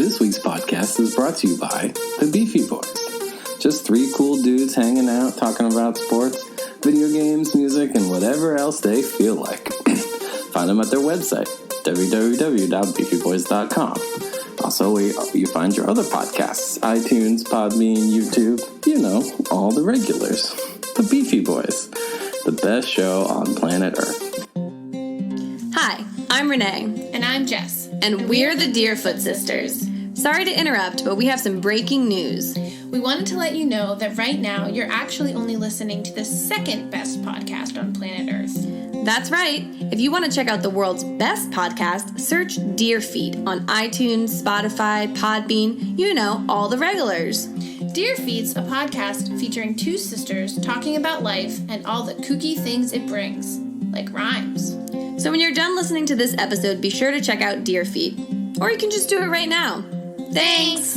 This week's podcast is brought to you by the Beefy Boys. Just three cool dudes hanging out, talking about sports, video games, music, and whatever else they feel like. Find them at their website, www.beefyboys.com. Also, where you find your other podcasts, iTunes, Podbean, YouTube, all the regulars. The Beefy Boys, the best show on planet Earth. Hi, I'm Renee. And I'm Jess. And we're the Deerfoot Sisters. Sorry to interrupt, but we have some breaking news. We wanted to let you know that right now you're actually only listening to the second best podcast on planet Earth. That's right. If you want to check out the world's best podcast, search Deerfeed on iTunes, Spotify, Podbean, all the regulars. Deerfeed's a podcast featuring two sisters talking about life and all the kooky things it brings, like rhymes. So when you're done listening to this episode, be sure to check out Deerfeed. Or you can just do it right now. Thanks!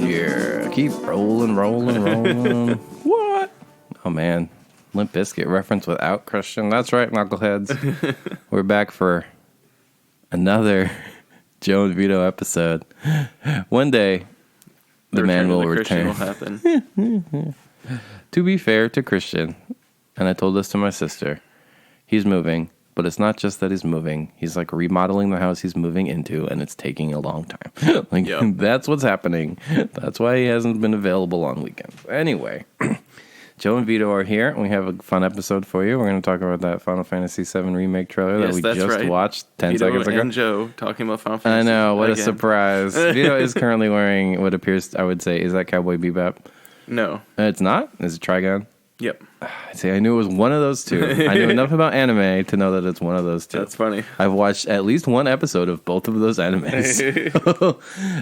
Yeah, keep rolling. What? Oh, man. Limp Bizkit reference without Christian. That's right, knuckleheads. We're back for another Joe and Vito episode. One day, the man will return. Will happen. To be fair to Christian, and I told this to my sister, he's moving, but it's not just that he's moving. He's like remodeling the house he's moving into, and it's taking a long time. That's what's happening. That's why he hasn't been available on weekends. Anyway, Joe and Vito are here, and we have a fun episode for you. We're going to talk about that Final Fantasy VII Remake trailer that we just watched 10 Vito seconds ago. And Joe talking about Final Fantasy. I know, what a surprise. Vito is currently wearing what appears, I would say, is that Cowboy Bebop? No. It's not? Is it Trigon? Yep. See, I knew it was one of those two. I knew enough about anime to know that it's one of those two. That's funny. I've watched at least one episode of both of those animes.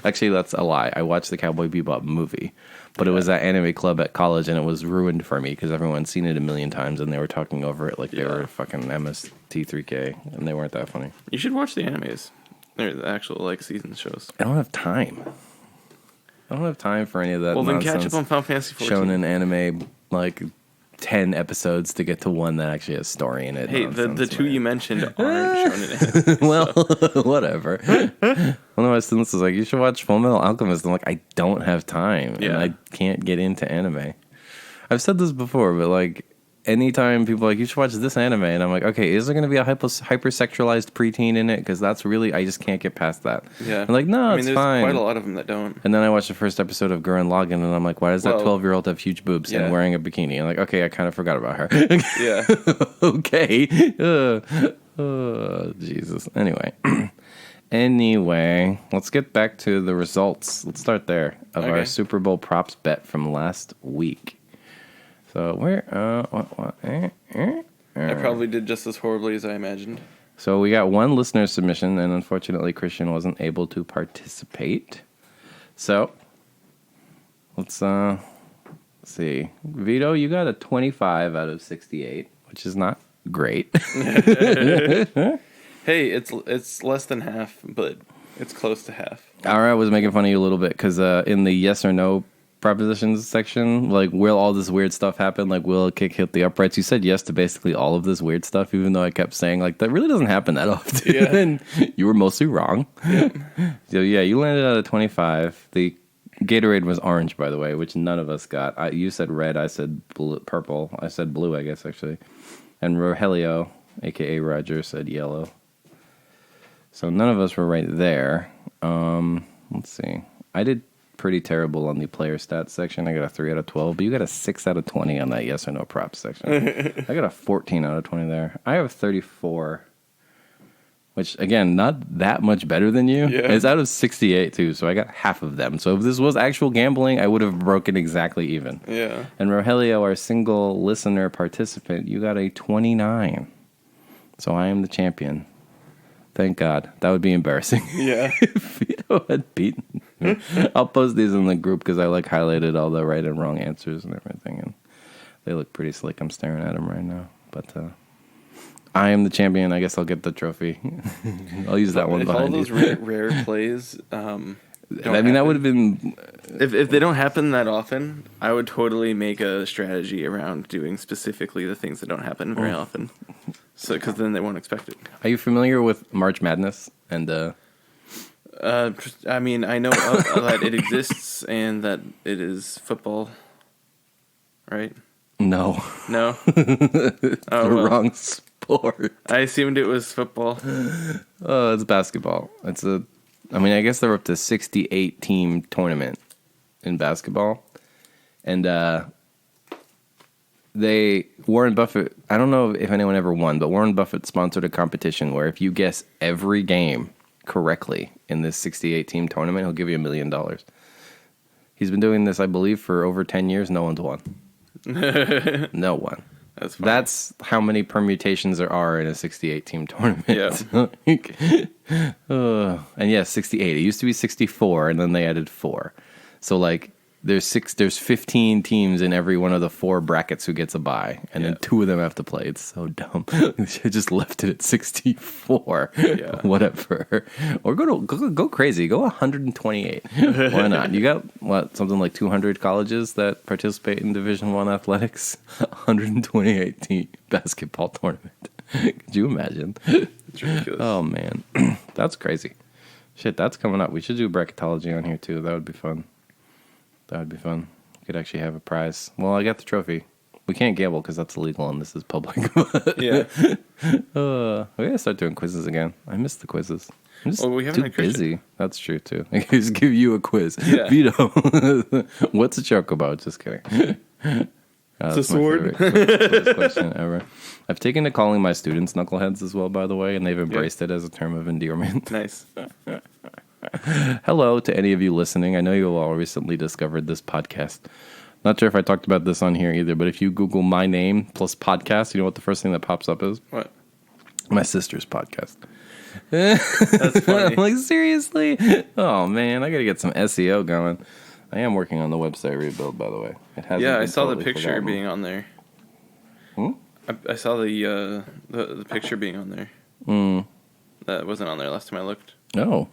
Actually, that's a lie. I watched the Cowboy Bebop movie, but it was at anime club at college, and it was ruined for me because everyone's seen it a million times, and they were talking over it like they were fucking MST3K, and they weren't that funny. You should watch the animes. They're the actual season shows. I don't have time. I don't have time for any of that. Well, then nonsense. catch up on Final Fantasy 14. Shonen anime 10 episodes to get to one that actually has story in it. Hey, the two you mentioned aren't shonen. Well, whatever. One of my students was like, you should watch Fullmetal Alchemist. I'm like, I don't have time. Yeah. And I can't get into anime. I've said this before, but anytime people are like, you should watch this anime, and I'm like, okay, is there going to be a hypersexualized preteen in it? Because that's really, I just can't get past that. Yeah. I'm like, no, it's there's fine. Quite a lot of them that don't. And then I watched the first episode of Gurren Lagann, and I'm like, why does that 12-year-old have huge boobs and wearing a bikini? I'm like, okay, I kind of forgot about her. Yeah. Okay. Jesus. Anyway, let's get back to the results. Let's start there of our Super Bowl props bet from last week. So I probably did just as horribly as I imagined. So we got one listener submission, and unfortunately Christian wasn't able to participate. So let's see. Vito, you got a 25 out of 68, which is not great. Hey, it's less than half, but it's close to half. All right, I was making fun of you a little bit because in the yes or no propositions section, will all this weird stuff happen? Will a kick hit the uprights? You said yes to basically all of this weird stuff, even though I kept saying that really doesn't happen that often. Yeah. And you were mostly wrong. Yeah. So yeah, you landed at a 25. The Gatorade was orange, by the way, which none of us got. You said red, I said purple. I said blue, I guess, actually. And Rogelio, a.k.a. Roger, said yellow. So none of us were right there. Let's see. I did pretty terrible on the player stats section. I got a 3 out of 12, but you got a 6 out of 20 on that yes or no props section. I got a 14 out of 20 there. I have 34, which, again, not that much better than you. Yeah. It's out of 68, too, so I got half of them. So if this was actual gambling, I would have broken exactly even. Yeah. And Rogelio, our single listener participant, you got a 29. So I am the champion. Thank God. That would be embarrassing. Yeah. If Vito had beaten me. I'll post these in the group because I highlighted all the right and wrong answers and everything. And they look pretty slick. I'm staring at them right now. But I am the champion. I guess I'll get the trophy. I'll use that one if behind all those you. rare plays that would have been... If they don't happen that often, I would totally make a strategy around doing specifically the things that don't happen very often. So, because then they won't expect it. Are you familiar with March Madness? And I mean, I know that it exists and that it is football, right? No. No? Wrong sport. I assumed it was football. Oh, it's basketball. I guess they're up to 68 team tournament in basketball. And Warren Buffett, I don't know if anyone ever won, but Warren Buffett sponsored a competition where if you guess every game correctly in this 68 team tournament, he'll give you $1 million. He's been doing this, I believe, for over 10 years. No one's won. No one. That's funny. That's how many permutations there are in a 68 team tournament. Yeah. And yeah, 68. It used to be 64, and then they added 4. So like there's 15 teams in every one of the 4 brackets who gets a bye, and then 2 of them have to play. It's so dumb. They should have just left it at 64. Yeah. Whatever. Or go crazy. Go 128. Why not? You got something like 200 colleges that participate in Division I athletics. 128 team basketball tournament. Could you imagine? It's ridiculous. Oh man, that's crazy. Shit, that's coming up. We should do bracketology on here too. That would be fun. We could actually have a prize. Well, I got the trophy. We can't gamble because that's illegal and this is public. Yeah. We gotta start doing quizzes again. I miss the quizzes. I'm just We haven't too had Christian. busy. That's true too. I can just give you a quiz. Yeah. Vito, what's a chocobo? Just kidding. It's a That's my sword. favorite quiz question ever. I've taken to calling my students knuckleheads as well, by the way, and they've embraced it as a term of endearment. Nice. Hello to any of you listening. I know you all recently discovered this podcast. Not sure if I talked about this on here either, but if you Google my name plus podcast, you know what the first thing that pops up is? What? My sister's podcast. That's funny. I'm like, seriously? Oh, man, I got to get some SEO going. I am working on the website rebuild, by the way. It hasn't Yeah, I been saw the totally picture forgotten. being on there. I saw the picture being on there. That wasn't on there last time I looked. Oh,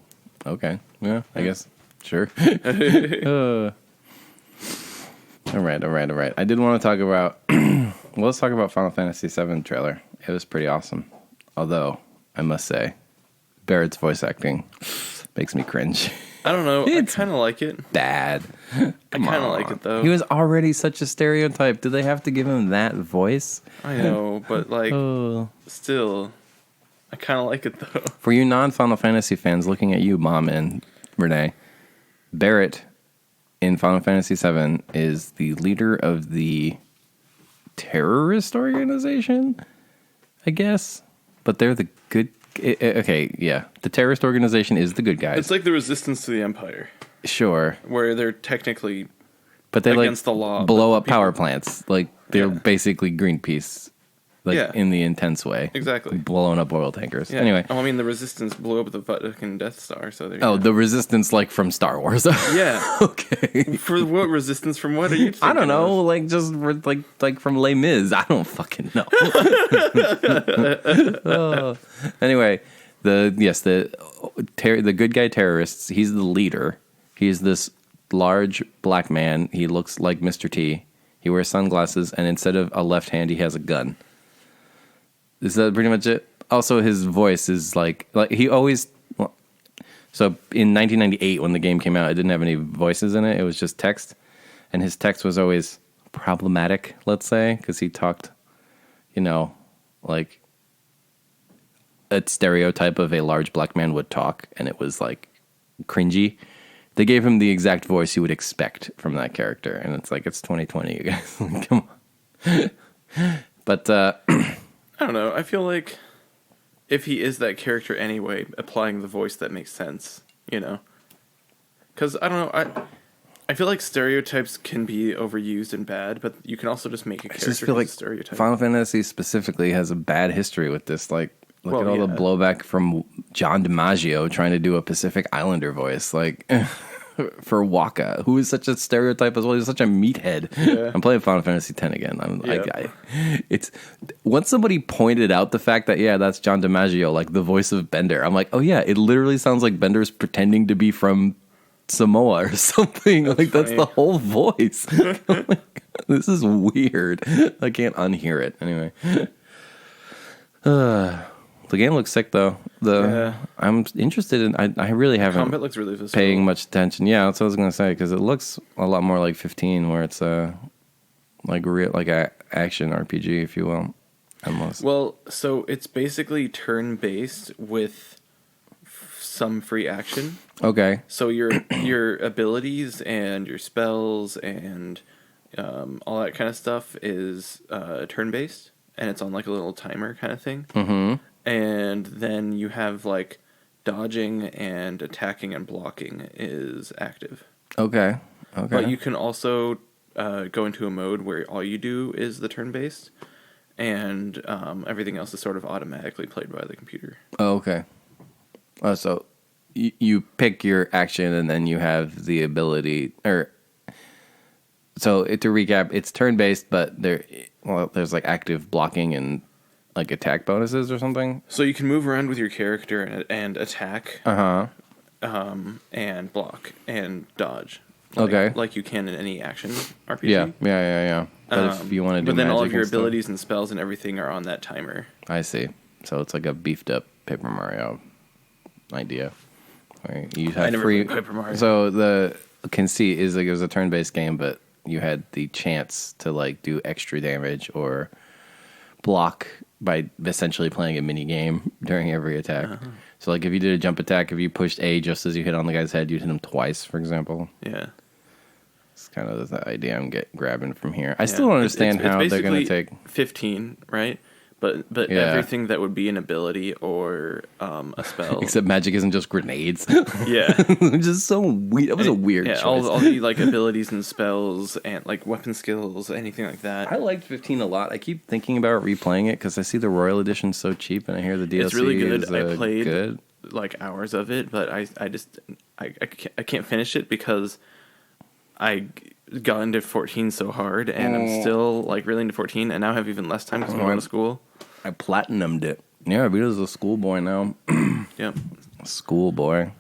okay. Yeah, I guess. Sure. All right. I did want to talk about... well, let's talk about Final Fantasy VII trailer. It was pretty awesome. Although, I must say, Barrett's voice acting makes me cringe. I don't know. It's I kind of like it. Bad. I kind of like it, though. He was already such a stereotype. Do they have to give him that voice? I know, but, like, still, I kind of like it, though. For you non-Final Fantasy fans looking at you, Mom and Renee, Barrett in Final Fantasy VII is the leader of the terrorist organization, I guess. But they're the good... Okay, yeah. The terrorist organization is the good guys. It's like the resistance to the Empire, Sure. where they're technically But they against like the law. blow but up people- power plants. Like they're Yeah. basically Greenpeace. Like Yeah. in the intense way. Exactly. Blowing up oil tankers. Yeah. Anyway. Oh, I mean, the resistance blew up the fucking Death Star, so there you Oh, go. the resistance like from Star Wars. Yeah. Okay. For what resistance? From what are you thinking I don't know, of? like just like from Les Mis. I don't fucking know. Oh. Anyway, the good guy terrorists. He's the leader. He's this large black man. He looks like Mr. T. He wears sunglasses, and instead of a left hand, he has a gun. Is that pretty much it? Also, his voice is like he always. Well, so in 1998, when the game came out, it didn't have any voices in it. It was just text, and his text was always problematic. Let's say because he talked, like a stereotype of a large black man would talk, and it was like cringy. They gave him the exact voice you would expect from that character, and it's like it's 2020, you guys. Come on. But I don't know. I feel like if he is that character anyway, applying the voice that makes sense, Because I don't know. I feel like stereotypes can be overused and bad, but you can also just make a I character just feel like who's a stereotype. Final Fantasy specifically has a bad history with this. Like, look at all the blowback from John DiMaggio trying to do a Pacific Islander voice. Like, for Waka, who is such a stereotype as well. He's such a meathead. Yeah. I'm playing Final Fantasy X again. Yeah. It's once somebody pointed out the fact that that's John DiMaggio, like the voice of Bender. I'm like, oh yeah, it literally sounds like Bender's pretending to be from Samoa or something. Like that's funny. the whole voice. Oh my God, this is weird. I can't unhear it anyway. The game looks sick though. I'm interested in. I really haven't Combat looks really visceral. paying much attention. Yeah, that's what I was gonna say because it looks a lot more like 15, where it's like real like a action RPG, if you will. Almost. Well, so it's basically turn-based with some free action. Okay. So your abilities and your spells and all that kind of stuff is turn-based, and it's on like a little timer kind of thing. Mm-hmm. And then you have like dodging and attacking and blocking is active. Okay. Okay. But you can also go into a mode where all you do is the turn-based, and everything else is sort of automatically played by the computer. Oh, okay. So you pick your action and then you have the ability, or so to recap, it's turn-based, but there's like active blocking and like attack bonuses or something. So you can move around with your character and attack, and block and dodge. Like you can in any action RPG. Yeah. But if you want to do but then all magic of your and stuff- abilities and spells and everything are on that timer. I see. So it's like a beefed up Paper Mario idea. Where you have I never free played Paper Mario. So the conceit is like it was a turn-based game, but you had the chance to like do extra damage or block by essentially playing a mini game during every attack. So like if you did a jump attack, if you pushed A just as you hit on the guy's head, you'd hit him twice, for example. Yeah. It's kind of the idea I'm grabbing from here. I still don't understand how they're going to take 15, right? But Yeah. everything that would be an ability or a spell. except magic isn't just grenades. Yeah. Which is so weird. That was a weird choice. all the like abilities and spells and like weapon skills, anything like that. I liked 15 a lot. I keep thinking about replaying it because I see the Royal Edition so cheap, and I hear the DLC It's really good. is I played good. like hours of it, but I can't finish it because I got into 14 so hard, and I'm still like really into 14, and now I have even less time because I'm going to school. I platinumed it. Yeah, Vito's a schoolboy now. Yeah. Schoolboy.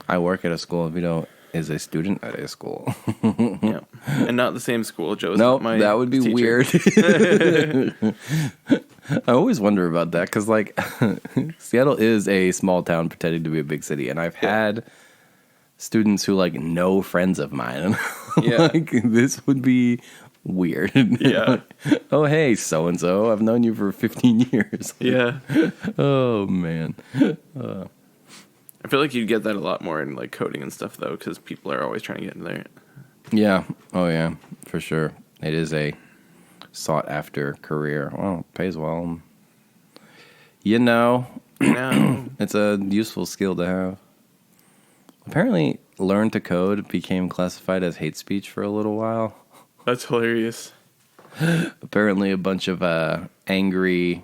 I work at a school. Vito is a student at a school. Yeah. And not the same school. Joe's Nope, my that would be teacher. weird. I always wonder about that because, like, Seattle is a small town pretending to be a big city, and I've had students who like know friends of mine. Yeah. Like, this would be weird. Yeah. Oh, hey, so and so. I've known you for 15 years. Yeah. Oh man. I feel like you'd get that a lot more in like coding and stuff though, because people are always trying to get in there. Yeah. Oh yeah. For sure. It is a sought after career. Well, it pays well. You know, it's a useful skill to have. Apparently, learn to code became classified as hate speech for a little while. That's hilarious. Apparently, a bunch of angry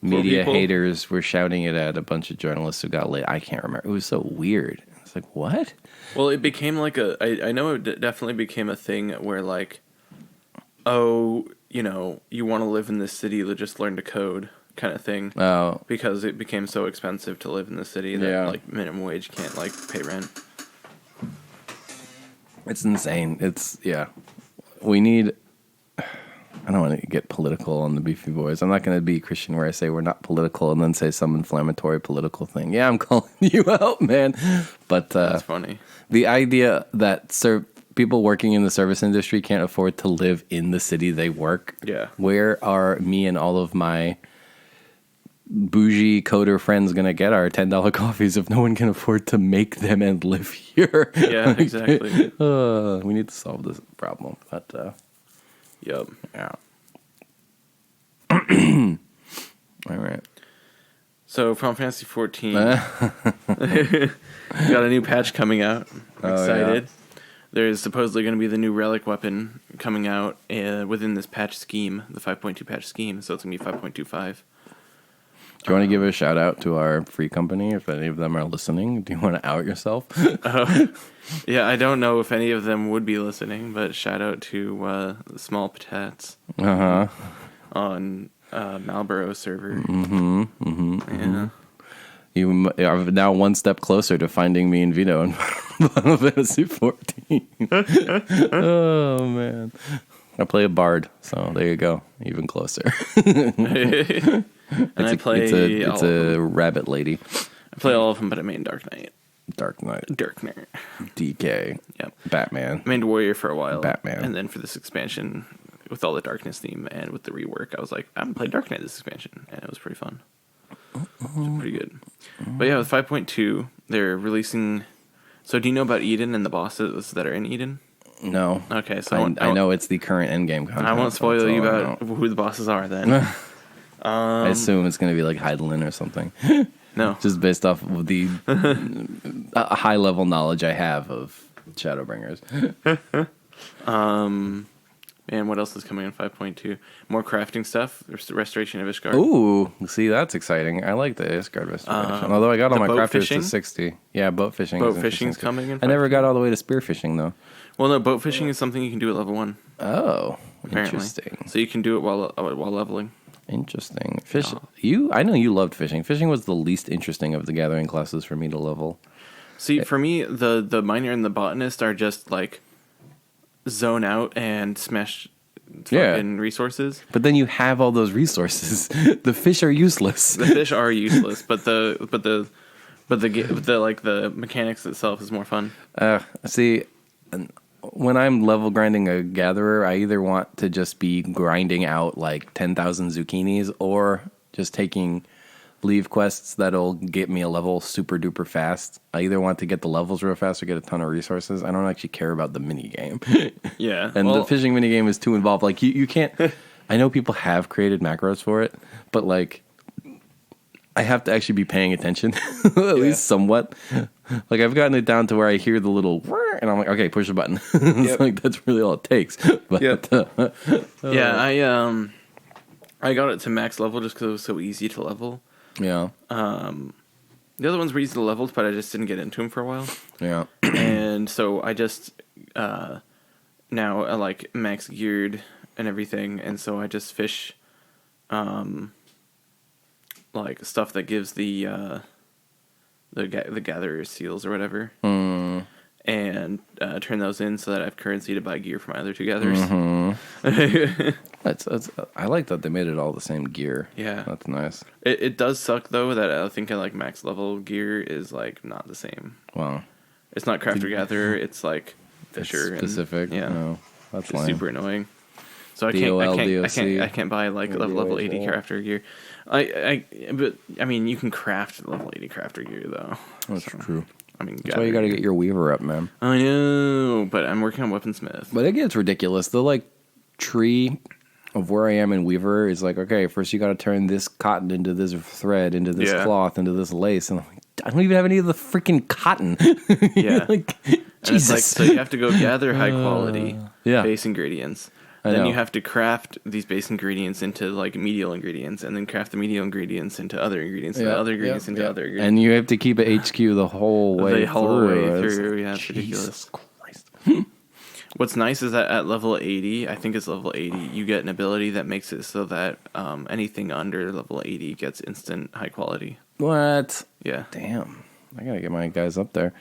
media people? haters were shouting it at a bunch of journalists who got lit. I can't remember. It was so weird. It's like, what? Well, it became like I know it definitely became a thing where like, oh, you know, you want to live in this city, just learn to code kind of thing. Oh, Because it became so expensive to live in the city that Yeah. like minimum wage can't like pay rent. it's insane. Yeah. We need. I don't want to get political on the Beefy Boys. I'm not going to be Christian where I say we're not political and then say some inflammatory political thing. Yeah, I'm calling you out, man. But That's funny. the idea that people working in the service industry can't afford to live in the city they work. Yeah. Where are me and all of my bougie coder friends going to get our $10 coffees if no one can afford to make them and live here? Yeah, exactly. We need to solve this problem. But Yep. yeah. All right. So Final Fantasy 14 got a new patch coming out. I'm excited. Yeah. There's supposedly going to be the new relic weapon coming out within this patch scheme, the 5.2 patch scheme. So it's going to be 5.25. Do you want to give a shout out to our free company if any of them are listening? Do you want to out yourself? Yeah, I don't know if any of them would be listening, but shout out to the Small Patats on Marlboro server. Yeah. You are now one step closer to finding me and Vito in Final Fantasy 14. Oh, man. I play a bard, so there you go. Even closer. And I play It's a rabbit lady. I play all of them, but I main Dark Knight. Dark Knight. DK. Yep. Batman. I mained Warrior for a while. Batman. And then for this expansion, with all the darkness theme and with the rework, I was like, I'm going to play Dark Knight this expansion. And it was pretty fun. It was pretty good. But yeah, with 5.2, they're releasing... So do you know about Eden and the bosses that are in Eden? No. Okay, so I know it's the current endgame content. I won't spoil you about who the bosses are then. I assume it's going to be like Heidelin or something. No. Just based off of the high level knowledge I have of Shadowbringers. And what else is coming in 5.2? More crafting stuff. Restoration of Ishgard. Ooh, see, that's exciting. I like the Ishgard restoration. Although I got all my crafters fishing? to 60. Yeah, boat fishing. Boat fishing's coming in. I never got all the way to spear fishing though. Well, no, boat fishing is something you can do at level 1. Oh, Apparently. interesting. So you can do it while leveling. Interesting. I know you loved fishing. Fishing was the least interesting of the gathering classes for me to level. See, for me, the miner and the botanist are just like zone out and smash fucking resources. But then you have all those resources. The fish are useless. The fish are useless, but the mechanics itself is more fun. See, when I'm level grinding a gatherer, I either want to just be grinding out like 10,000 zucchinis or just taking leave quests that'll get me a level super duper fast. I either want to get the levels real fast or get a ton of resources. I don't actually care about the mini game. Yeah. And the fishing mini game is too involved. Like you can't. I know people have created macros for it, but like I have to actually be paying attention at least somewhat. Like I've gotten it down to where I hear the little and I'm like, okay, push the button. It's like that's really all it takes. But yeah, I got it to max level just because it was so easy to level. Yeah. The other ones were easy to level, but I just didn't get into them for a while. Yeah. And so I just now like max geared and everything, and so I just fish like stuff that gives the gatherer seals or whatever, and turn those in so that I have currency to buy gear for my other two gatherers. That's I like that they made it all the same gear. Yeah, that's nice. It does suck though that I think like max level gear is like not the same. Wow, it's not crafter gatherer. It's like fisher specific. Yeah, no, that's super annoying. So I can't buy like level 80 crafter gear. But I mean, you can craft level 80 crafter gear though. That's true. I mean, that's why you got to get your weaver up, man. I know, but I'm working on weaponsmith. But it gets ridiculous. The like tree of where I am in Weaver is like, okay, first you got to turn this cotton into this thread, into this cloth, into this lace, and I'm like, I don't even have any of the freaking cotton. Yeah, like It's Jesus. like, so you have to go gather high quality base ingredients. Then you have to craft these base ingredients into like medial ingredients, and then craft the medial ingredients into other ingredients, and other ingredients into other ingredients. And you have to keep it HQ the whole way through. Yeah, it's ridiculous. Christ. What's nice is that at level 80, I think it's level 80, you get an ability that makes it so that anything under level 80 gets instant high quality. What? Yeah. Damn. I gotta get my guys up there.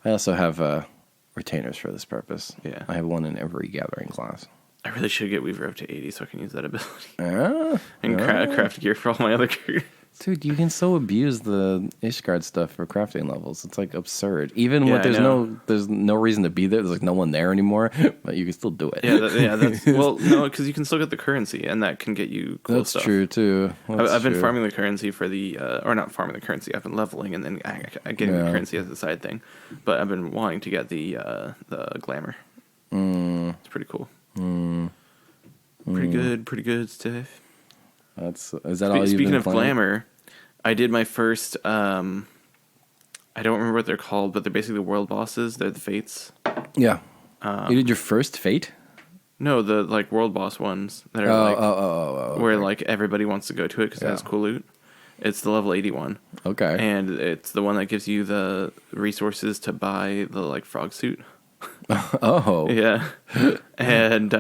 I also have retainers for this purpose. Yeah. I have one in every gathering class. I really should get Weaver up to 80 so I can use that ability. And craft gear for all my other gear. Dude, you can so abuse the Ishgard stuff for crafting levels. It's like absurd. Even when there's no reason to be there. There's like no one there anymore, but you can still do it. That's well, no, because you can still get the currency, and that can get you cool That's stuff. True too. I've been farming the currency for the, or not farming the currency. I've been leveling and then getting the currency as a side thing. But I've been wanting to get the glamour. It's pretty cool. Pretty good stuff. Is that all you've Speaking been of playing? glamour, I did my first. I don't remember what they're called, but they're basically the world bosses. They're the fates. Yeah. You did your first fate? No, the like world boss ones that are where like everybody wants to go to it because it has cool loot. It's the level 80 one. Okay. And it's the one that gives you the resources to buy the like frog suit. Oh. Yeah. And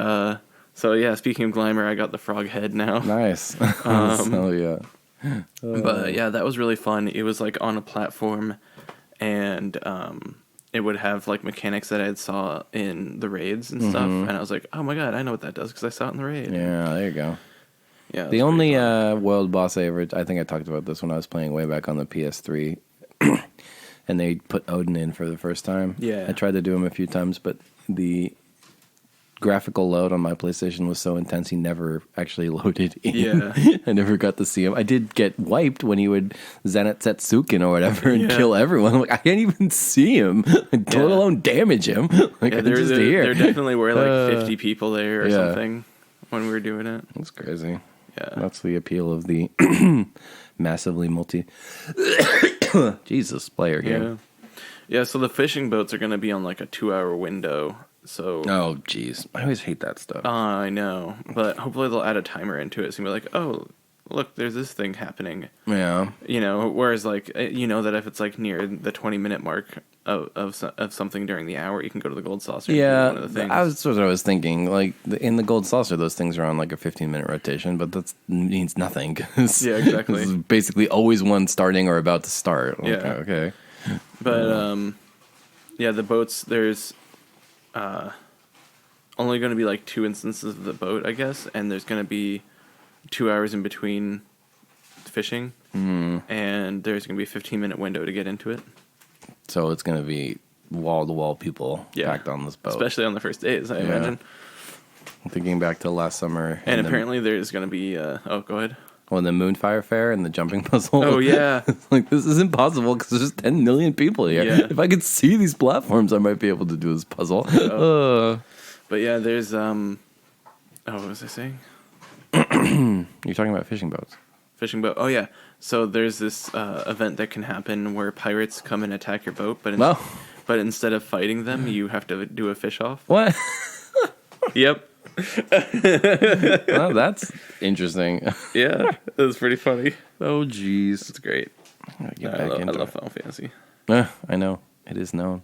so yeah, speaking of glamour, I got the frog head now. Nice. Hell yeah. But yeah, that was really fun. It was like on a platform, and it would have like mechanics that I had saw in the raids and stuff. And I was like, oh my god, I know what that does because I saw it in the raid. Yeah, there you go. Yeah, The only world boss I think I talked about this when I was playing way back on the PS3, and they put Odin in for the first time. Yeah. I tried to do him a few times, but the graphical load on my PlayStation was so intense he never actually loaded in. Yeah. I never got to see him. I did get wiped when he would Zenit Setsuken or whatever and kill everyone. I'm like, I can't even see him, let alone damage him. Like, yeah, I'm just here. there definitely were like 50 people there or yeah. something when we were doing it. That's crazy. Yeah. That's the appeal of the massively Jesus player game. Yeah, so the fishing boats are going to be on like a 2-hour window. So Oh, jeez. I always hate that stuff. I know, but hopefully they'll add a timer into it. So you'll be like, oh, look, there's this thing happening. Yeah. You know, whereas like you know that if it's like near the 20-minute mark of something during the hour, you can go to the gold saucer. Yeah, one of the things. that's what I was thinking. Like in the gold saucer, those things are on like a 15-minute rotation, but that means nothing. 'Cause Yeah, exactly. There's basically always one starting or about to start. Yeah. Okay. But yeah, the boats. There's only going to be like 2 instances of the boat, I guess, and there's going to be 2 hours in between fishing, and there's going to be a 15-minute window to get into it. So it's going to be wall-to-wall people packed on this boat. Especially on the first days, I imagine. I'm thinking back to last summer. And apparently there's going to be... oh, go ahead. Well, the Moonfire Fair and the jumping puzzle. Oh, yeah. Like, this is impossible because there's just 10 million people here. Yeah. If I could see these platforms, I might be able to do this puzzle. But yeah, there's... oh, what was I saying? You're talking about fishing boats. Fishing boat. Oh, yeah. So there's this event that can happen where pirates come and attack your boat, but but instead of fighting them, you have to do a fish off. What? Yep. Well, that's interesting. Yeah, it was pretty funny. Oh, jeez. It's great. I love Final Fantasy. I know. It is known.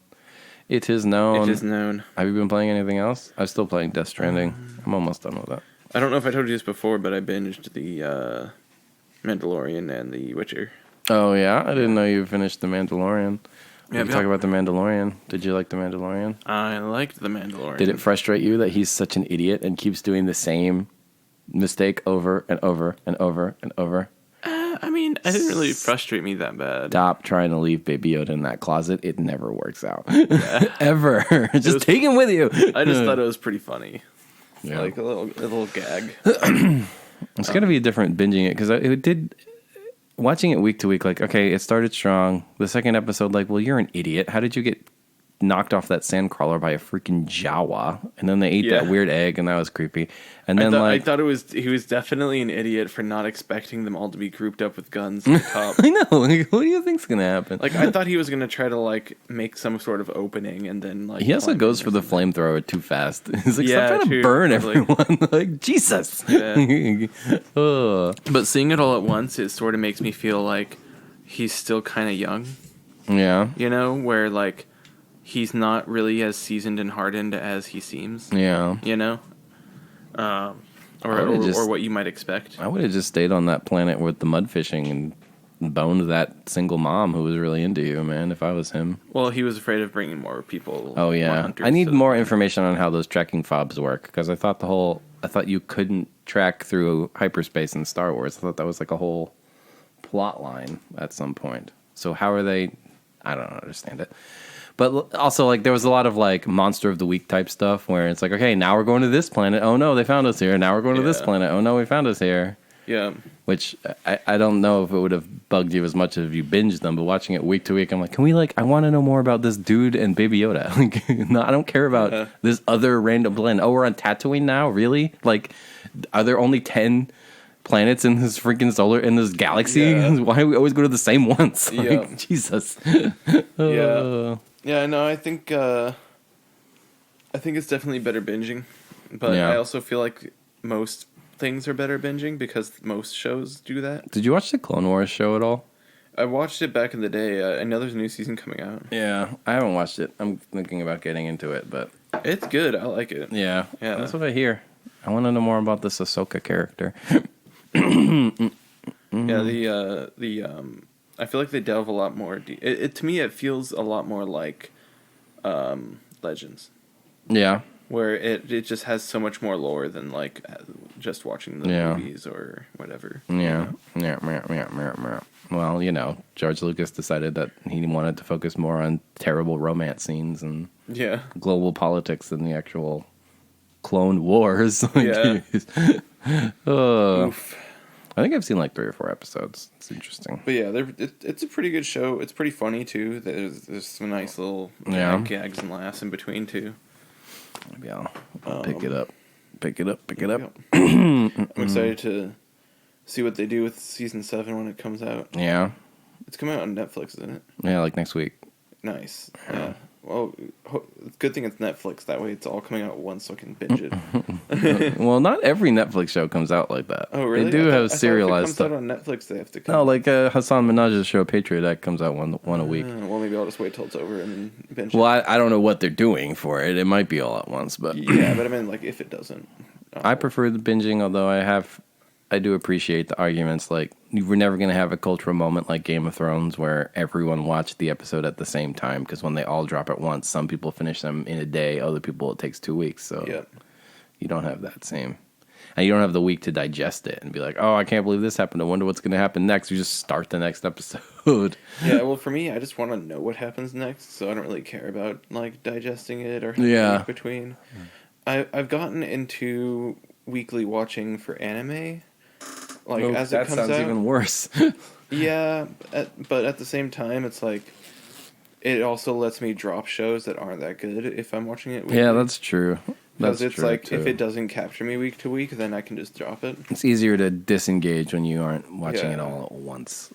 It is known. It is known. Have you been playing anything else? I'm still playing Death Stranding. I'm almost done with that. I don't know if I told you this before, but I binged the Mandalorian and the Witcher. Oh, yeah? I didn't know you finished The Mandalorian. Yeah, Talk about The Mandalorian. Did you like The Mandalorian? I liked the Mandalorian. Did it frustrate you that he's such an idiot and keeps doing the same mistake over and over and over and over? I mean, it didn't really frustrate me that bad. Stop trying to leave Baby Yoda in that closet. It never works out. Ever. Just take him with you. I just thought it was pretty funny. Yeah. Like a little gag. It's going to be different binging it because it did... Watching it week to week, like, okay, it started strong. The second episode, like, well, you're an idiot. How did you get knocked off that sandcrawler by a freaking Jawa? And then they ate that weird egg, and that was creepy. And then, I thought he was definitely an idiot for not expecting them all to be grouped up with guns at the top. I know. Like, what do you think's going to happen? Like, I thought he was going to try to, like, make some sort of opening and then, like... He also goes for the flamethrower too fast. He's like, Yeah, stop trying to true. burn Like- everyone. Like, Jesus. Yeah. Ugh. But seeing it all at once, it sort of makes me feel like he's still kind of young, Yeah. you know? Where, like, he's not really as seasoned and hardened as he seems, Yeah. you know? Or what you might expect. I would have just stayed on that planet with the mud fishing and boned that single mom who was really into you, man, if I was him. Well, he was afraid of bringing more people. Oh, more yeah. hunters I need to- more information on how those tracking fobs work, because I thought you couldn't track through hyperspace in Star Wars. I thought that was like a whole plot line at some point. So how are they... I don't understand it. But also, like, there was a lot of, like, Monster of the Week type stuff where it's like, okay, now we're going to this planet. Oh, no, they found us here. Now we're going to this planet. Oh, no, we found us here. Yeah. Which I don't know if it would have bugged you as much if you binged them, but watching it week to week, I'm like, I want to know more about this dude and Baby Yoda. Like, no, I don't care about this other random planet. Oh, we're on Tatooine now? Really? Like, are there only 10 planets in this freaking in this galaxy? Yeah. Why do we always go to the same ones? Like, Yeah. Jesus. Yeah. Yeah, no, I think it's definitely better binging. But Yeah. I also feel like most things are better binging because most shows do that. Did you watch the Clone Wars show at all? I watched it back in the day. I know there's a new season coming out. Yeah, I haven't watched it. I'm thinking about getting into it, but It's good. I like it. yeah, Yeah. that's what I hear. I want to know more about this Ahsoka character. I feel like they delve a lot more. To me, it feels a lot more like Legends. Yeah. Where it just has so much more lore than like just watching the movies or whatever. Yeah. Well, George Lucas decided that he wanted to focus more on terrible romance scenes and global politics than the actual clone wars. Oof. I think I've seen like 3 or 4 episodes. It's interesting. But yeah, it's a pretty good show. It's pretty funny too. There's some nice little gags and laughs in between too. Maybe I'll pick it up. I'm excited to see what they do with season 7 when it comes out. Yeah. It's coming out on Netflix, isn't it? Yeah, like next week. Nice. Yeah. Well, it's a good thing it's Netflix. That way it's all coming out at once so I can binge it. Well, not every Netflix show comes out like that. Oh, really? They do have serialized stuff. stuff. If it comes out on Netflix, they have to come. No, like Hassan Minaj's show, Patriot Act, comes out one a week. Well, maybe I'll just wait till it's over and then binge it. Well, I don't know what they're doing for it. It might be all at once, but... Yeah, but I mean, like, if it doesn't... I prefer the binging, although I do appreciate the arguments. Like, we're never going to have a cultural moment like Game of Thrones where everyone watched the episode at the same time, because when they all drop at once, some people finish them in a day, other people it takes 2 weeks. So you don't have that same, and you don't have the week to digest it and be like, oh, I can't believe this happened. I wonder what's going to happen next. You just start the next episode. Yeah, well, for me, I just want to know what happens next, so I don't really care about like digesting it or having between. I've gotten into weekly watching for anime. Like as it comes out, that sounds even worse. Yeah, but at the same time, it's like it also lets me drop shows that aren't that good if I'm watching it weekly. Yeah, that's true. Because it's true like too. If it doesn't capture me week to week, then I can just drop it. It's easier to disengage when you aren't watching it all at once.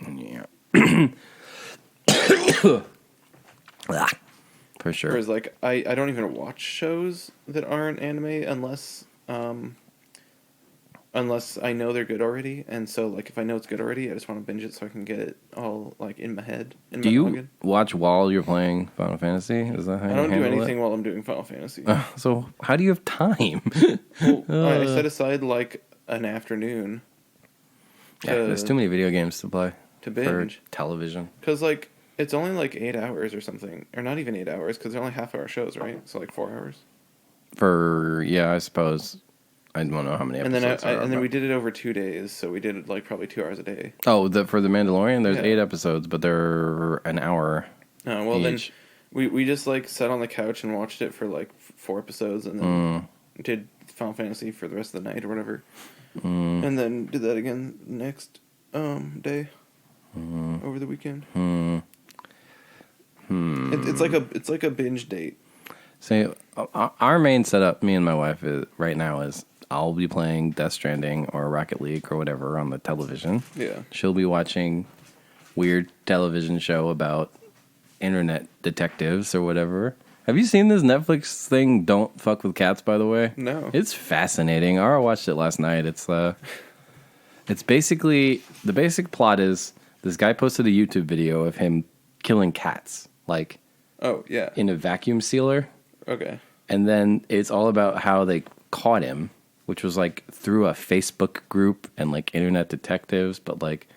Yeah. For sure. Whereas like I don't even watch shows that aren't anime unless I know they're good already, and so like if I know it's good already, I just want to binge it so I can get it all like in my head. Do you watch while you're playing Final Fantasy? Is that how you handle it? I don't do anything while I'm doing Final Fantasy. So how do you have time? I set aside like an afternoon. There's too many video games to play. To binge. For television. Because like it's only like 8 hours or something, or not even 8 hours, because they're only half-hour shows, right? So like 4 hours. I suppose. I don't know how many episodes. And then we did it over 2 days, so we did it like probably 2 hours a day. Oh, for The Mandalorian, there's 8 episodes, but they're an hour. Oh, well each. Then we just like sat on the couch and watched it for like 4 episodes, and then did Final Fantasy for the rest of the night or whatever, and then did that again next day over the weekend. It's like a binge date. So our main setup, me and my wife, right now is I'll be playing Death Stranding or Rocket League or whatever on the television. Yeah. She'll be watching weird television show about internet detectives or whatever. Have you seen this Netflix thing, Don't Fuck with Cats, by the way? No. It's fascinating. Ara watched it last night. It's basically, the basic plot is this guy posted a YouTube video of him killing cats. Like, oh, yeah. In a vacuum sealer. Okay. And then it's all about how they caught him, which was like through a Facebook group and like internet detectives. But like,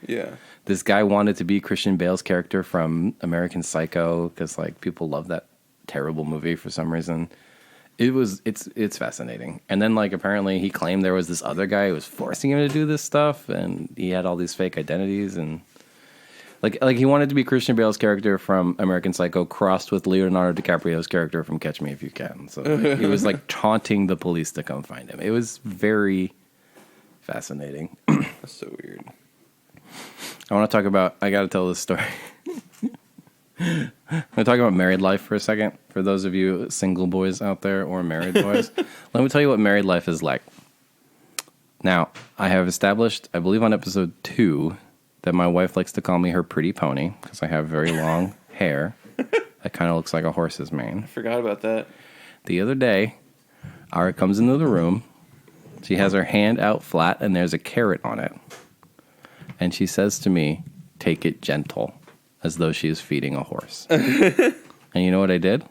this guy wanted to be Christian Bale's character from American Psycho because like people love that terrible movie for some reason. It's fascinating. And then like apparently he claimed there was this other guy who was forcing him to do this stuff, and he had all these fake identities and. Like he wanted to be Christian Bale's character from American Psycho crossed with Leonardo DiCaprio's character from Catch Me If You Can. So like, he was like taunting the police to come find him. It was very fascinating. That's so weird. I want to talk about. I got to tell this story. I'm going to talk about married life for a second. For those of you single boys out there or married boys, let me tell you what married life is like. Now, I have established, I believe on episode 2. That my wife likes to call me her pretty pony because I have very long hair that kind of looks like a horse's mane. I forgot about that. The other day, Ara comes into the room. She has her hand out flat and there's a carrot on it. And she says to me, "Take it gentle," as though she is feeding a horse. And you know what I did?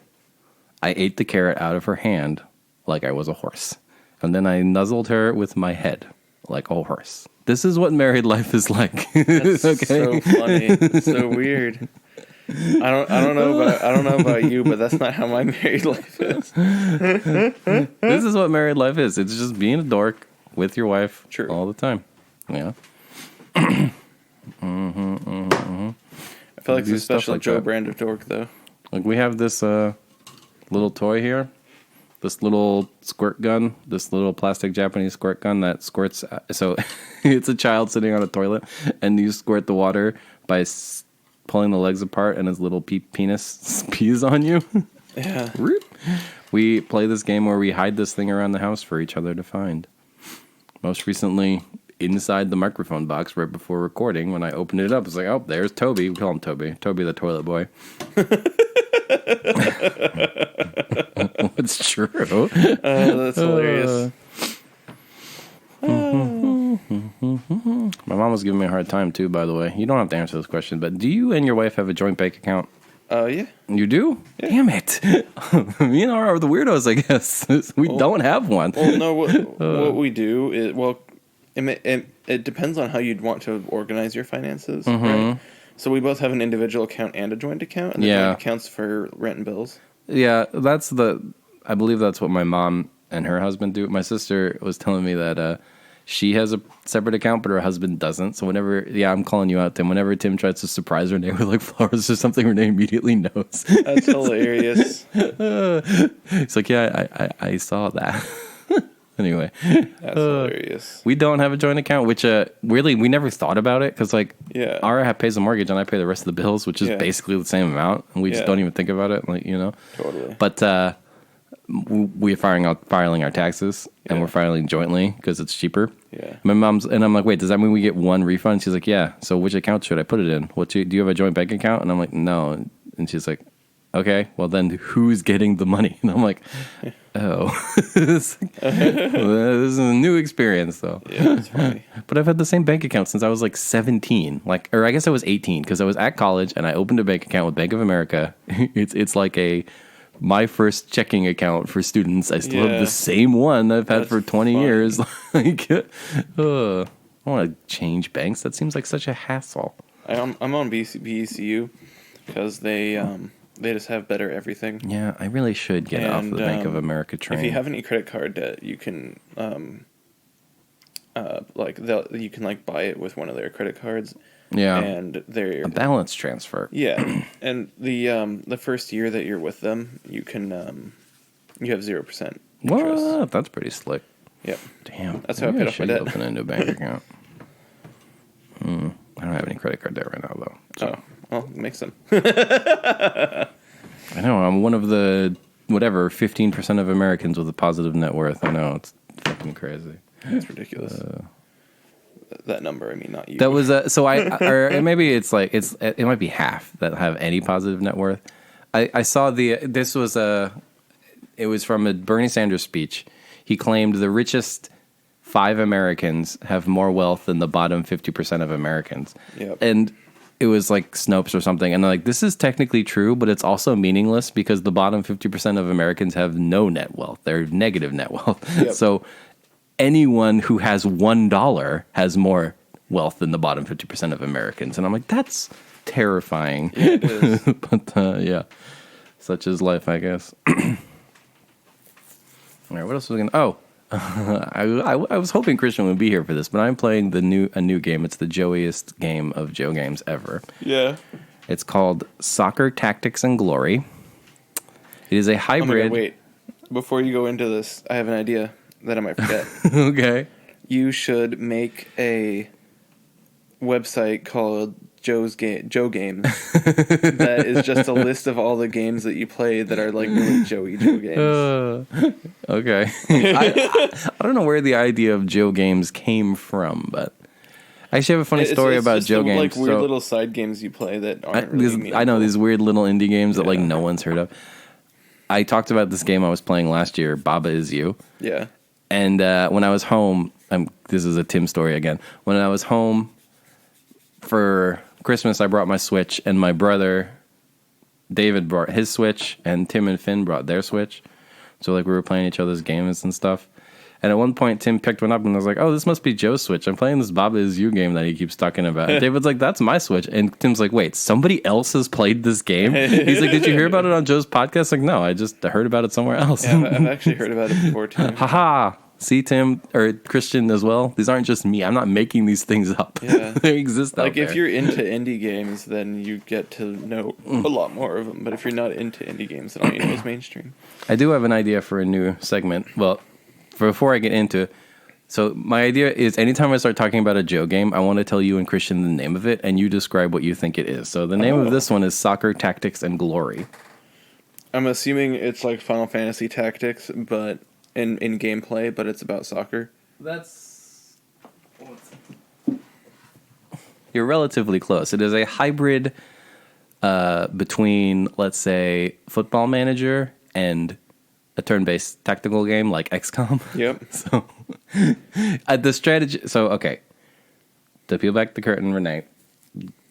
I ate the carrot out of her hand like I was a horse. And then I nuzzled her with my head like a horse. This is what married life is like. That's so funny. It's so weird. I don't know about you, but that's not how my married life is. This is what married life is. It's just being a dork with your wife all the time. Yeah. I feel like it's a special like Joe that. brand of dork, though. Like we have this little toy here, this little squirt gun, this little plastic Japanese squirt gun that squirts. So it's a child sitting on a toilet, and you squirt the water by pulling the legs apart, and his little penis pees on you. Yeah. We play this game where we hide this thing around the house for each other to find. Most recently, inside the microphone box right before recording, when I opened it up, it's like, oh, there's Toby. We call him Toby. Toby the toilet boy. It's true. That's hilarious. My mom was giving me a hard time, too, by the way. You don't have to answer this question, but do you and your wife have a joint bank account? Yeah. You do? Yeah. Damn it. Me and R are the weirdos, I guess. We don't have one. Well, no, what we do is, it depends on how you'd want to organize your finances, right? So we both have an individual account and a joint account, and the joint account's for rent and bills. Yeah, I believe that's what my mom and her husband do. My sister was telling me that she has a separate account, but her husband doesn't. So whenever, I'm calling you out, Tim. Whenever Tim tries to surprise Renee with like flowers or something, Renee immediately knows. That's hilarious. It's like, I saw that. Anyway, that's hilarious. We don't have a joint account, which really we never thought about it because like Ara pays the mortgage and I pay the rest of the bills, which is basically the same amount, and we just don't even think about it, like Totally. But we're filing our taxes and we're filing jointly because it's cheaper. Yeah. My mom's and I'm like, wait, does that mean we get one refund? She's like, yeah. So which account should I put it in? Do you have a joint bank account? And I'm like, no. And she's like, okay, well then who's getting the money? And I'm like, oh, this is a new experience though. Yeah, it's funny. But I've had the same bank account since I was like 17, or I guess I was 18 because I was at college and I opened a bank account with Bank of America. It's like my first checking account for students. I still have the same one I've had for 20 years. Like, I want to change banks. That seems like such a hassle. I'm on BECU because they just have better everything. Yeah, I really should get off the Bank of America train. If you have any credit card debt, you can you can buy it with one of their credit cards. Yeah, and they're a balance transfer. Yeah, and the first year that you're with them, you can you have 0% interest. What? That's pretty slick. Yep. Damn. That's how I paid off my debt. Open a new bank account. I don't have any credit card debt right now, though. So. Oh, well, make some. I know. I'm one of the 15% of Americans with a positive net worth. I know, it's fucking crazy. That's ridiculous. That number, I mean, not you. That was or maybe it's like it might be half that have any positive net worth. I saw it was from a Bernie Sanders speech. He claimed the richest 5 Americans have more wealth than the bottom 50% of Americans. Yep. And it was like Snopes or something. And like, this is technically true, but it's also meaningless because the bottom 50% of Americans have no net wealth. They're negative net wealth. Yep. So anyone who has $1 has more wealth than the bottom 50% of Americans. And I'm like, that's terrifying. Yeah, it is. But yeah, such is life, I guess. All right, what else was I going to... Oh, I was hoping Christian would be here for this, but I'm playing a new game. It's the Joeyest game of Joe games ever. Yeah. It's called Soccer Tactics and Glory. It is a hybrid... Oh my God, wait. Before you go into this, I have an idea that I might forget. Okay. You should make a website called Joe Games. That is just a list of all the games that you play that are like really Joe games. Okay. I don't know where the idea of Joe Games came from, but I actually have a funny story about Joe Games. Like weird little side games you play that aren't really meaningful. I know these weird little indie games that like no one's heard of. I talked about this game I was playing last year, Baba Is You. Yeah. And when I was home, this is a Tim story again. When I was home for Christmas, I brought my Switch, and my brother David brought his Switch, and Tim and Finn brought their Switch. So like we were playing each other's games and stuff. And at one point, Tim picked one up and was like, "Oh, this must be Joe's Switch. I'm playing this Baba Is You game that he keeps talking about." And David's like, "That's my Switch." And Tim's like, "Wait, somebody else has played this game?" He's like, "Did you hear about it on Joe's podcast?" Like, "No, I just heard about it somewhere else." Yeah, I've actually heard about it before, too. Haha. See, Tim, or Christian as well. These aren't just me. I'm not making these things up. Yeah. They exist out there. If you're into indie games, then you get to know a lot more of them. But if you're not into indie games, then all you know is mainstream. I do have an idea for a new segment. Well, before I get into it, so my idea is anytime I start talking about a Joe game, I want to tell you and Christian the name of it, and you describe what you think it is. So the name of this one is Soccer Tactics and Glory. I'm assuming it's like Final Fantasy Tactics, but in gameplay, but it's about soccer. You're relatively close. It is a hybrid between, let's say, Football Manager and a turn-based tactical game like XCOM. Yep. So the strategy. So okay, to peel back the curtain, Renee.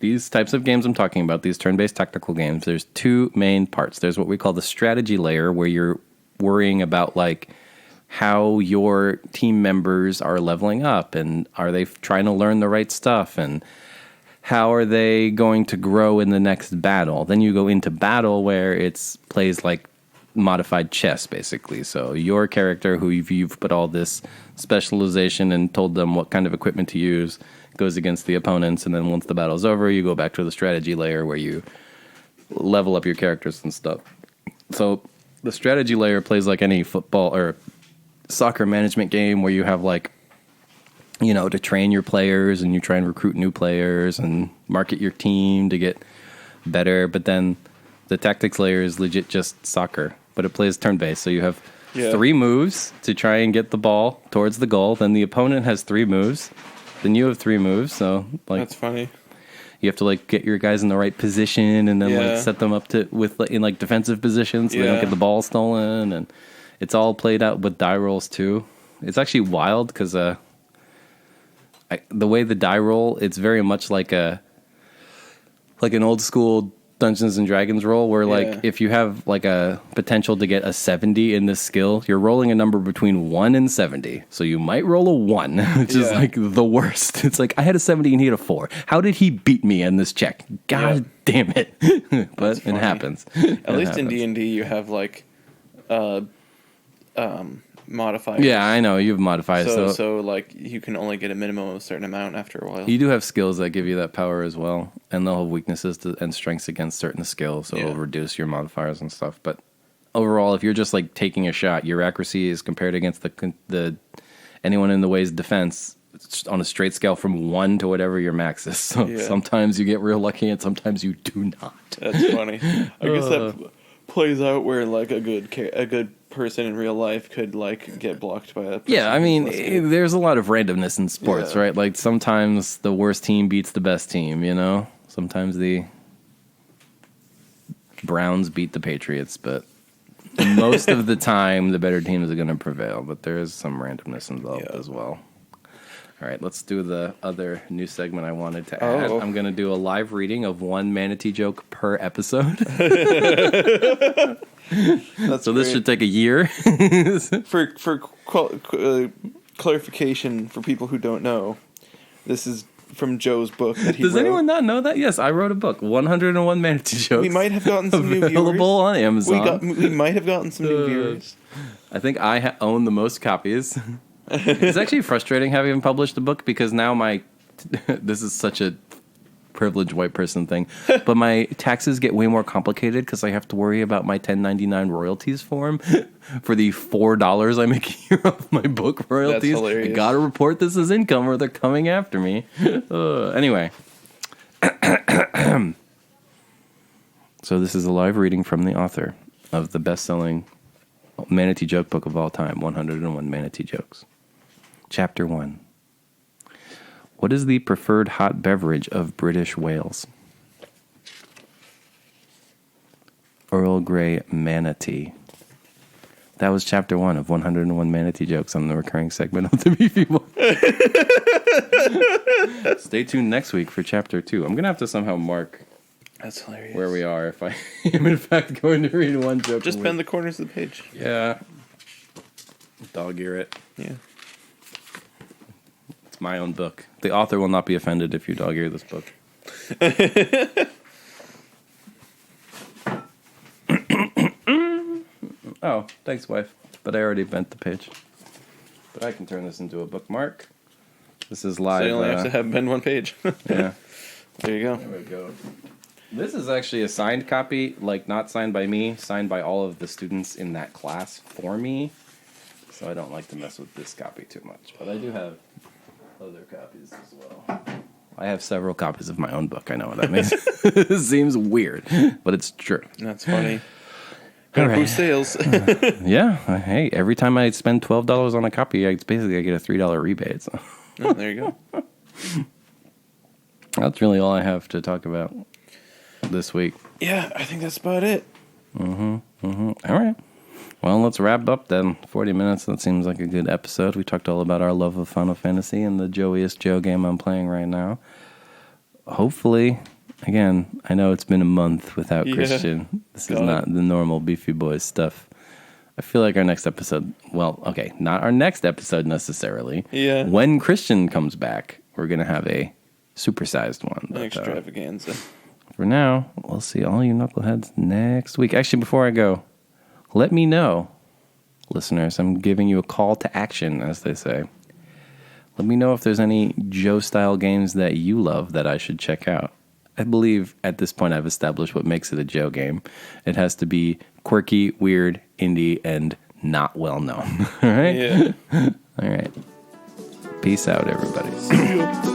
These types of games I'm talking about, these turn-based tactical games, there's two main parts. There's what we call the strategy layer, where you're worrying about like how your team members are leveling up and are they trying to learn the right stuff and how are they going to grow in the next battle. Then you go into battle where it's plays like modified chess, basically. So your character, who you've put all this specialization and told them what kind of equipment to use, goes against the opponents, and then once the battle's over, you go back to the strategy layer where you level up your characters and stuff. So the strategy layer plays like any football or soccer management game where you have like, you know, to train your players and you try and recruit new players and market your team to get better. But then the tactics layer is legit just soccer, but it plays turn-based. So you have 3 moves to try and get the ball towards the goal. Then the opponent has 3 moves. Then you have 3 moves. So like That's funny. you have to like get your guys in the right position and then like set them up to in like defensive positions so they don't get the ball stolen. And it's all played out with die rolls too. It's actually wild because the way the die roll, it's very much like an old school Dungeons and Dragons roll where like if you have like a potential to get a 70 in this skill, you're rolling a number between 1 and 70. So you might roll a 1, which is like the worst. It's like I had a 70 and he had a 4. How did he beat me in this check? God damn it. But it happens. At least in D&D you have like modifiers. Yeah, I know. You have modifiers. So like you can only get a minimum of a certain amount after a while. You do have skills that give you that power as well, and they'll have weaknesses and strengths against certain skills, so it'll reduce your modifiers and stuff. But overall, if you're just like taking a shot, your accuracy is compared against the anyone in the way's defense on a straight scale from 1 to whatever your max is. So sometimes you get real lucky, and sometimes you do not. That's funny. I guess that plays out where like a good person in real life could like get blocked by a person. Yeah, I mean, there's a lot of randomness in sports, right? Like sometimes the worst team beats the best team, you know? Sometimes the Browns beat the Patriots, but most of the time the better teams are going to prevail, but there is some randomness involved as well. All right, let's do the other new segment I wanted to add. I'm going to do a live reading of 1 manatee joke per episode. So this should take a year. For clarification for people who don't know, this is from Joe's book that he Does wrote. anyone not know that? Yes, I wrote a book, 101 manatee jokes. We might have gotten some new viewers. Available on Amazon. We might have gotten some new viewers. I think I own the most copies. It's actually frustrating having published a book because now this is such a privileged white person thing, but my taxes get way more complicated because I have to worry about my 1099 royalties form for the $4 I make a year off my book royalties. That's hilarious. I gotta report this as income or they're coming after me. Anyway. So this is a live reading from the author of the best-selling manatee joke book of all time, 101 Manatee Jokes. Chapter 1. What is the preferred hot beverage of British Wales? Earl Grey manatee. That was chapter 1 of 101 Manatee Jokes on the recurring segment of the Beefy Boy. Stay tuned next week for chapter 2. I'm going to have to somehow mark That's hilarious. where we are if I am in fact going to read one joke. Just bend the corners of the page. Yeah. Dog ear it. Yeah. It's my own book. The author will not be offended if you dog ear this book. Oh, thanks, wife. But I already bent the page. But I can turn this into a bookmark. This is live. So you only have to have bend one page. Yeah. There you go. There we go. This is actually a signed copy, like not signed by me, signed by all of the students in that class for me. So I don't like to mess with this copy too much. But I do have other copies as well. I have several copies of my own book. I know what that means. It seems weird, but it's true. That's funny. All Gotta right. boost sales. Yeah. Hey, every time I spend $12 on a copy, I get a $3 rebate. So. Oh, there you go. That's really all I have to talk about this week. Yeah, I think that's about it. All right. Well, let's wrap up then. 40 minutes, that seems like a good episode. We talked all about our love of Final Fantasy and the Joeyest Joe game I'm playing right now. Hopefully, again, I know it's been a month without Christian. This is not the normal Beefy Boys stuff. I feel like our next episode, well, okay, not our next episode necessarily. Yeah. When Christian comes back, we're going to have a supersized one. An extravaganza. For now, we'll see all you knuckleheads next week. Actually, before I go, let me know, listeners. I'm giving you a call to action, as they say. Let me know if there's any Joe-style games that you love that I should check out. I believe at this point I've established what makes it a Joe game. It has to be quirky, weird, indie, and not well known. All right? Yeah. All right. Peace out, everybody. See you.